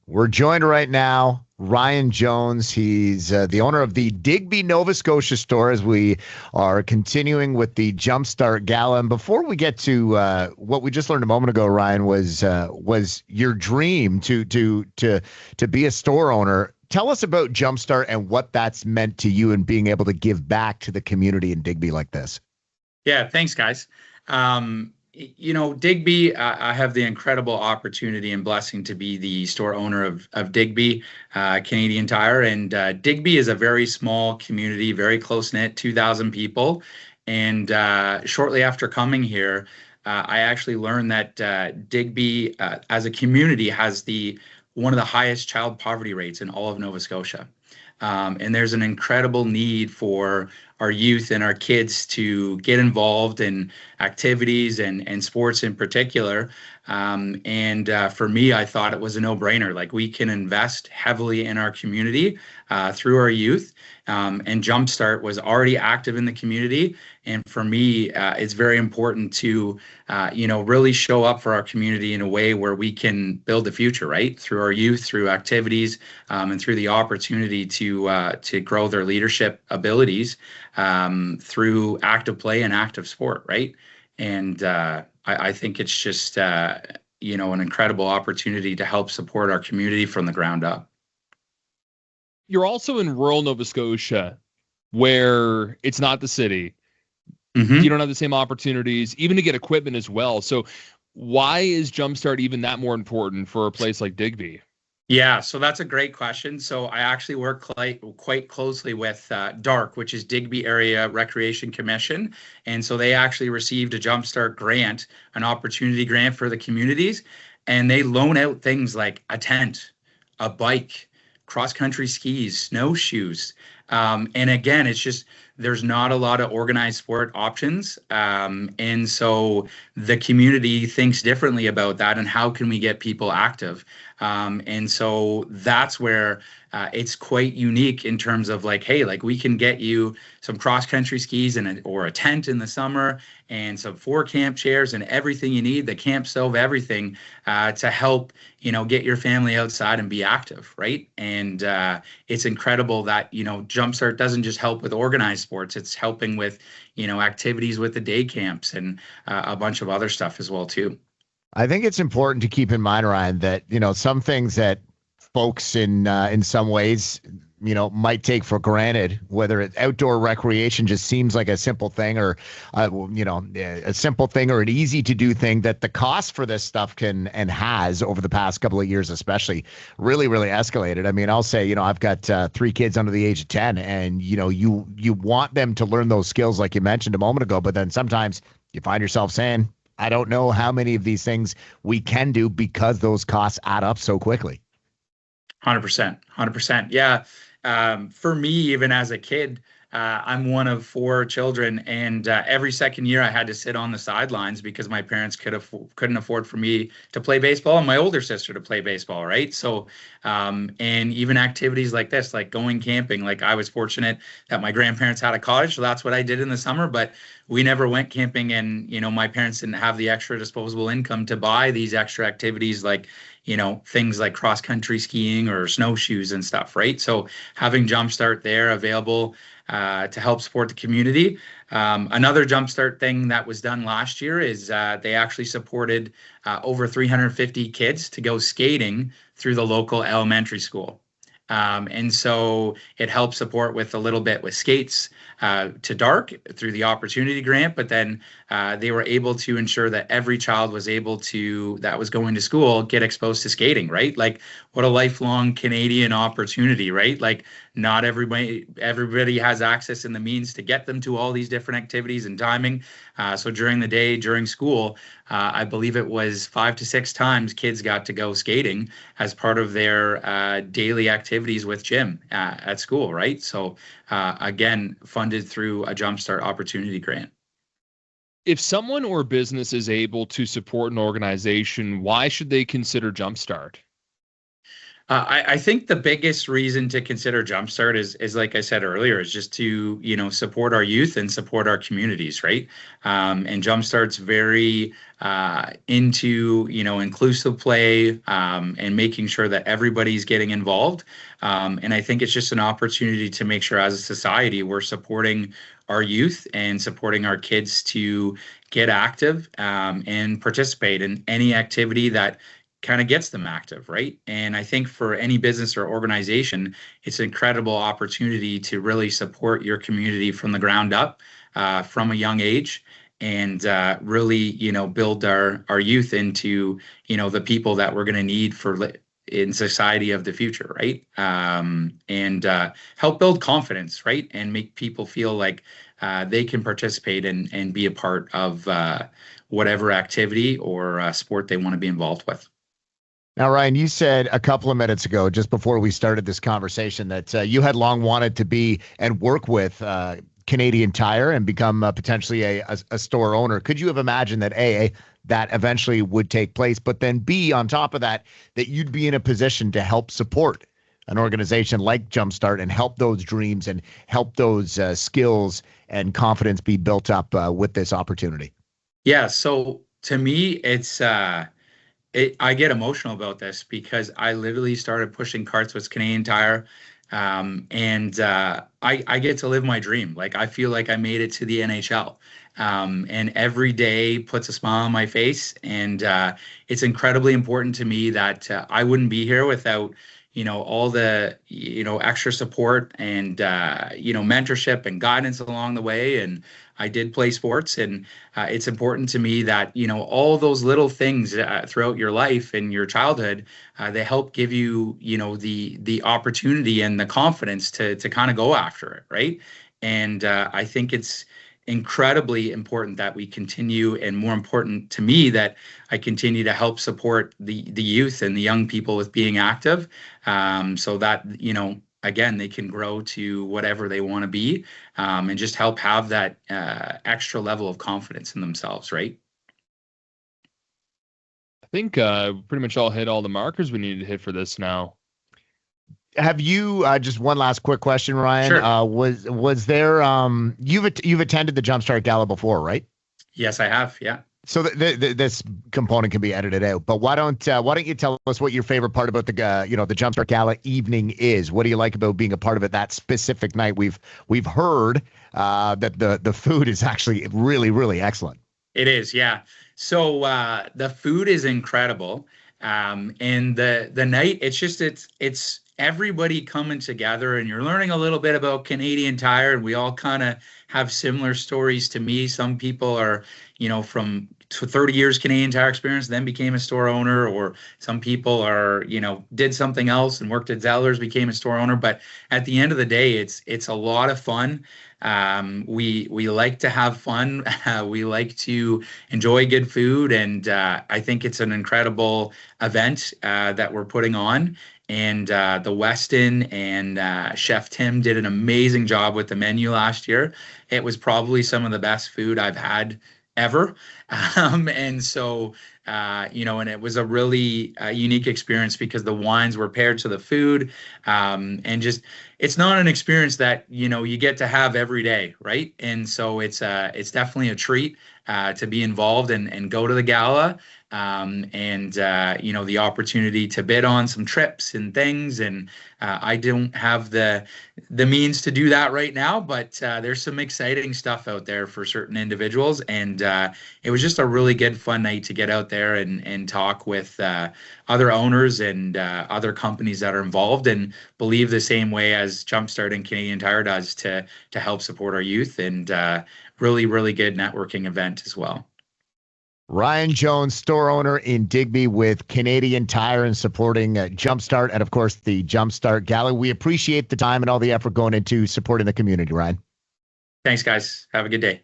We're joined right now, Ryan Jones. He's the owner of the Digby Nova Scotia store as we are continuing with the Jumpstart Gala. And before we get to what we just learned a moment ago, Ryan, was your dream to be a store owner. Tell us about Jumpstart and what that's meant to you and being able to give back to the community in Digby like this. Yeah, thanks, guys. Digby, I have the incredible opportunity and blessing to be the store owner of Digby, Canadian Tire. And Digby is a very small community, very close-knit, 2,000 people. And shortly after coming here, I actually learned that Digby, as a community, has one of the highest child poverty rates in all of Nova Scotia. And there's an incredible need for our youth and our kids to get involved in activities and sports in particular. For me, I thought it was a no-brainer. Like, we can invest heavily in our community through our youth. And Jumpstart was already active in the community. And for me, it's very important to, really show up for our community in a way where we can build the future, right? Through our youth, through activities, and through the opportunity to grow their leadership abilities through active play and active sport, right? And I think it's just, an incredible opportunity to help support our community from the ground up. You're also in rural Nova Scotia, where it's not the city. Mm-hmm. You don't have the same opportunities, even to get equipment as well. So why is Jumpstart even that more important for a place like Digby? Yeah, so that's a great question. So I actually work quite closely with DARC, which is Digby Area Recreation Commission. And so they actually received a Jumpstart grant, an opportunity grant for the communities. And they loan out things like a tent, a bike, cross-country skis, snowshoes. And again, it's just, there's not a lot of organized sport options. And so the community thinks differently about that and how can we get people active. And so that's where it's quite unique in terms of like, hey, like, we can get you some cross-country skis or a tent in the summer and some 4-camp chairs and everything you need, the camp stove, everything to help, get your family outside and be active, right? And it's incredible that, Jumpstart doesn't just help with organized sports, it's helping with, activities with the day camps and a bunch of other stuff as well, too. I think it's important to keep in mind, Ryan, that, some things that folks in some ways, might take for granted, whether it's outdoor recreation just seems like a simple thing or, a simple thing or an easy to do thing, that the cost for this stuff can and has over the past couple of years, especially, really, really escalated. I mean, I'll say, I've got 3 kids under the age of 10 and, you want them to learn those skills like you mentioned a moment ago, but then sometimes you find yourself saying, I don't know how many of these things we can do because those costs add up so quickly. 100%. Yeah. For me, even as a kid, I'm one of 4 children, and every second year I had to sit on the sidelines because my parents couldn't afford for me to play baseball and my older sister to play baseball, right? So, and even activities like this, like going camping, like I was fortunate that my grandparents had a cottage, so that's what I did in the summer, but we never went camping, and, my parents didn't have the extra disposable income to buy these extra activities like, things like cross-country skiing or snowshoes and stuff, right? So having Jumpstart there available to help support the community. Another Jumpstart thing that was done last year is they actually supported over 350 kids to go skating through the local elementary school. And so it helped support with a little bit with skates to DARC through the opportunity grant, but then they were able to ensure that every child was able to, that was going to school, get exposed to skating, right? Like, what a lifelong Canadian opportunity, right? Like, not everybody has access and the means to get them to all these different activities and timing. So during the day, during school, I believe it was 5 to 6 times kids got to go skating as part of their daily activities with gym at school, right? So again, funded through a Jumpstart opportunity grant. If someone or business is able to support an organization, why should they consider Jumpstart? I think the biggest reason to consider Jumpstart is like I said earlier, is just to, support our youth and support our communities, right? And Jumpstart's very into, inclusive play, and making sure that everybody's getting involved. And I think it's just an opportunity to make sure as a society we're supporting our youth and supporting our kids to get active, and participate in any activity that kind of gets them active, right? And I think for any business or organization, it's an incredible opportunity to really support your community from the ground up, from a young age, and really, build our youth into, the people that we're going to need in society of the future, right? And help build confidence, right? And make people feel like they can participate and be a part of whatever activity or sport they want to be involved with. Now, Ryan, you said a couple of minutes ago, just before we started this conversation, that you had long wanted to be and work with Canadian Tire and become potentially a store owner. Could you have imagined that that eventually would take place, but then B, on top of that, that you'd be in a position to help support an organization like Jumpstart and help those dreams and help those skills and confidence be built up with this opportunity? Yeah. So to me, it's I get emotional about this because I literally started pushing carts with Canadian Tire, and I get to live my dream. Like, I feel like I made it to the NHL, and every day puts a smile on my face. And it's incredibly important to me that I wouldn't be here without all the extra support and mentorship and guidance along the way. And I did play sports, and it's important to me that all those little things throughout your life and your childhood, they help give you the opportunity and the confidence to kind of go after it, right? And I think it's incredibly important that we continue, and more important to me, that I continue to help support the youth and the young people with being active, so that again, they can grow to whatever they want to be, and just help have that extra level of confidence in themselves, right? I think pretty much all hit all the markers we needed to hit for this now. Have you just one last quick question, Ryan? Sure. Was there you've attended the Jumpstart Gala before, right? Yes, I have. Yeah. So this component can be edited out, but why don't you tell us what your favorite part about the the Jumpstart Gala evening is? What do you like about being a part of it that specific night? We've heard that the food is actually really, really excellent. It is, yeah. So the food is incredible, and the night, it's everybody coming together, and you're learning a little bit about Canadian Tire, and we all kind of have similar stories. To me, some people are from 30 years Canadian Tire experience, then became a store owner, or some people are did something else and worked at Zellers, became a store owner. But at the end of the day, it's a lot of fun. We like to have fun. We like to enjoy good food, and I think it's an incredible event that we're putting on. And the Westin and Chef Tim did an amazing job with the menu last year. It was probably some of the best food I've had ever. And so, and it was a really unique experience because the wines were paired to the food. And just, it's not an experience that, you get to have every day, right? And so it's definitely a treat to be involved and go to the gala. And the opportunity to bid on some trips and things. And I don't have the means to do that right now, but there's some exciting stuff out there for certain individuals. And it was just a really good, fun night to get out there and talk with other owners and other companies that are involved and believe the same way as Jumpstart and Canadian Tire does to help support our youth, and really, really good networking event as well. Ryan Jones, store owner in Digby with Canadian Tire and supporting Jumpstart and, of course, the Jumpstart Gala. We appreciate the time and all the effort going into supporting the community, Ryan. Thanks, guys. Have a good day.